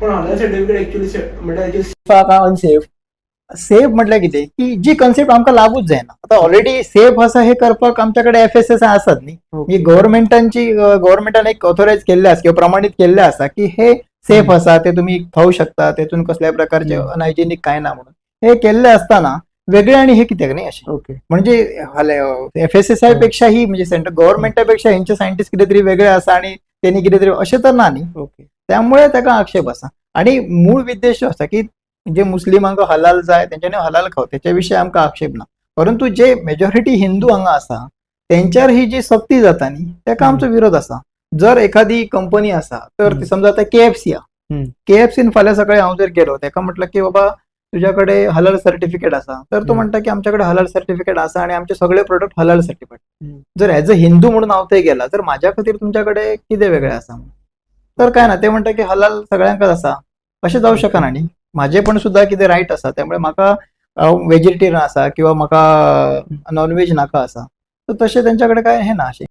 पण हलाल certificate actually म्हणजे का अनसेफ सेफ म्हटलं किती की जी कन्सेप्ट आमकां लागूच जायना. आता ऑलरेडी सेफ असं हे करपाक आमच्याकडे FSSAI आसात न्ही. ही गव्हर्नमेंटान एक ऑथोरायज केल्ले आसा किंवा प्रमाणित केल्ले आसा की हे सेफ आसा, ते तुम्ही खाऊ शकता, तेतून कसल्याय प्रकारचे अनहायजेनिक काय ना म्हणून हे केल्ले असताना वेगळे आणि हे कित्याक न्ही अशें. ओके. म्हणजे FSSAI पेक्षा ही म्हणजे सेंट्रल गव्हर्नमेंटापेक्षा हेंचे सायंटिस्ट कितें तरी वेगळे आसा आणि त्यांनी कितें तरी अशें तर ना न्ही. ओके. त्यामुळे ताका आक्षेप आसा. आणि मूळ उद्देश आसा की जे मुस्लिमांक हलाल जाय तेंच्यांनी हलाल खाव, त्याच्याविषयी आमकां आक्षेप ना. परंतु जे मेजॉरिटी हिंदू हांगा आसा तेंच्यार ही जी सक्ती जाता न्ही ताका आमचो विरोध आसा. जर एखादी कंपनी आसा तर ती समजा आता KFC KFCन फाल्यां सकाळी हांव जर गेलो ताका म्हटलं की बाबा तुझ्याकडे हलाल सर्टिफिकेट आसा, तर तो म्हणटा की आमच्याकडे हलाल सर्टिफिकेट आसा आणि आमचे सगळे प्रोडक्ट हलाल सर्टिफिकेट. जर ॲज अ हिंदू म्हणून हांव थंय गेला तर माझ्या खातीर तुमच्याकडे कितें वेगळें आसा तर काय ना, ते म्हणटा की हलाल सगळ्यांकच आसा. अशें जावं शकना न्ही. माझे पण सुद्धा कितें रायट आसा, त्यामुळे म्हाका वेजिटेरियन आसा किंवा म्हाका नॉनव्हेज नाका आसा तर तशें तेंच्याकडे काय हे ना अशें.